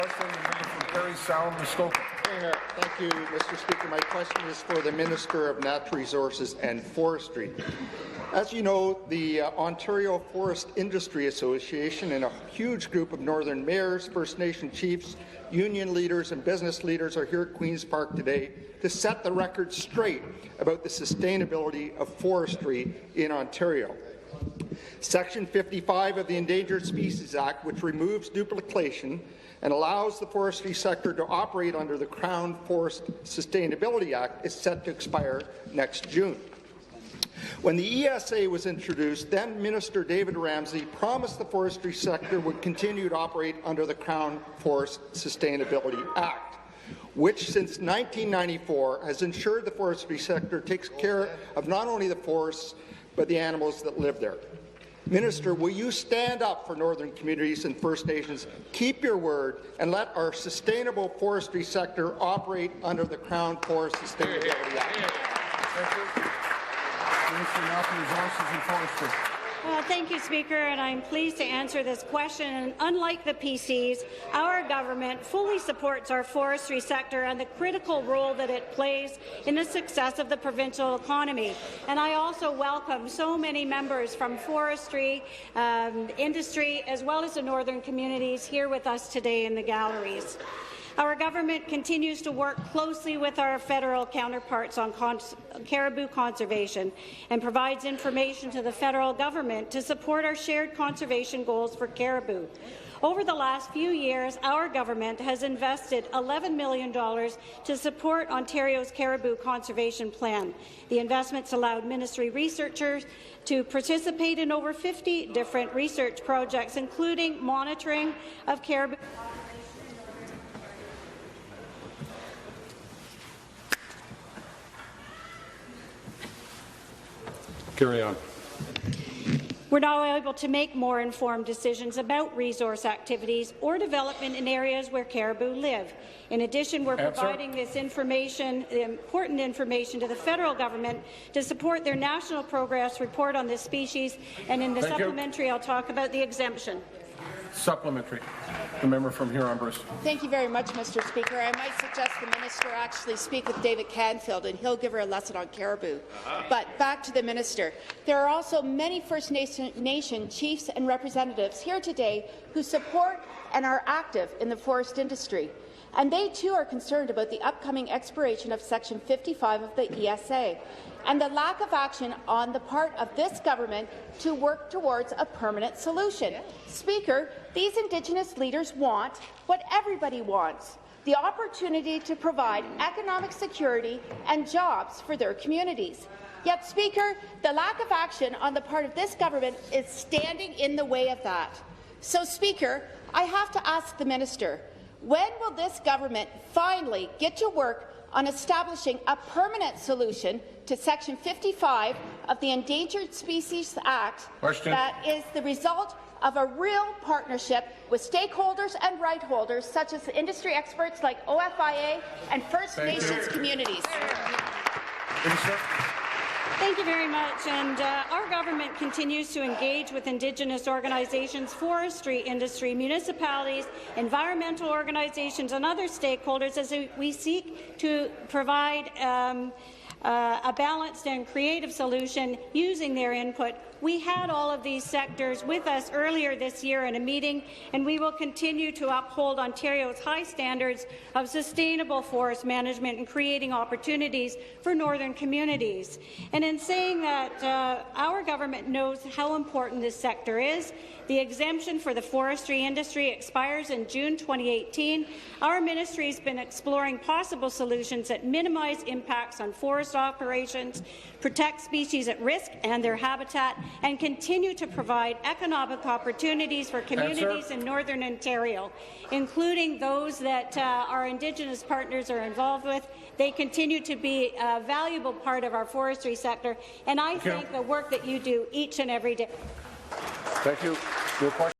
Thank you, Mr. Speaker. My question is for the Minister of Natural Resources and Forestry. As you know, the Ontario Forest Industry Association and a huge group of Northern mayors, First Nation chiefs, union leaders and business leaders are here at Queen's Park today to set the record straight about the sustainability of forestry in Ontario. Section 55 of the Endangered Species Act, which removes duplication and allows the forestry sector to operate under the Crown Forest Sustainability Act, is set to expire next June. When the ESA was introduced, then Minister David Ramsay promised the forestry sector would continue to operate under the Crown Forest Sustainability Act, which since 1994 has ensured the forestry sector takes care of not only the forests but the animals that live there. Minister, will you stand up for Northern communities and First Nations, keep your word, and let our sustainable forestry sector operate under the Crown Forest Sustainability Act? Minister of Natural Resources and Forestry. Well, thank you, Speaker, and I'm pleased to answer this question. And unlike the PCs, our government fully supports our forestry sector and the critical role that it plays in the success of the provincial economy. And I also welcome so many members from forestry, industry, as well as the northern communities here with us today in the galleries. Our government continues to work closely with our federal counterparts on caribou conservation and provides information to the federal government to support our shared conservation goals for caribou. Over the last few years, our government has invested $11 million to support Ontario's caribou conservation plan. The investments allowed ministry researchers to participate in over 50 different research projects, including monitoring of caribou. Carry on. We're now able to make more informed decisions about resource activities or development in areas where caribou live. In addition, we're providing this information, important information, to the federal government to support their national progress report on this species, and in the supplementary, I'll talk about the exemption. Supplementary. The member from Huron-Bruce. Thank you very much, Mr. Speaker. I might suggest the minister actually speak with David Canfield, and he'll give her a lesson on caribou. But back to the minister. There are also many First Nation chiefs and representatives here today who support and are active in the forest industry. And they too are concerned about the upcoming expiration of Section 55 of the ESA and the lack of action on the part of this government to work towards a permanent solution. Speaker, these Indigenous leaders want what everybody wants: the opportunity to provide economic security and jobs for their communities. Yet, Speaker, the lack of action on the part of this government is standing in the way of that. So, Speaker, I have to ask the minister, when will this government finally get to work on establishing a permanent solution to Section 55 of the Endangered Species Act that is the result of a real partnership with stakeholders and right holders, such as industry experts like OFIA and First Nations communities? Thank you very much. And our government continues to engage with Indigenous organizations, forestry industry, municipalities, environmental organizations and other stakeholders as we seek to provide a balanced and creative solution using their input. We had all of these sectors with us earlier this year in a meeting, and we will continue to uphold Ontario's high standards of sustainable forest management and creating opportunities for northern communities. And in saying that, our government knows how important this sector is. The exemption for the forestry industry expires in June 2018. Our ministry has been exploring possible solutions that minimize impacts on forest operations, protect species at risk and their habitat, and continue to provide economic opportunities for communities in Northern Ontario, including those that our Indigenous partners are involved with. They continue to be a valuable part of our forestry sector, and I thank the work that you do each and every day. Thank you.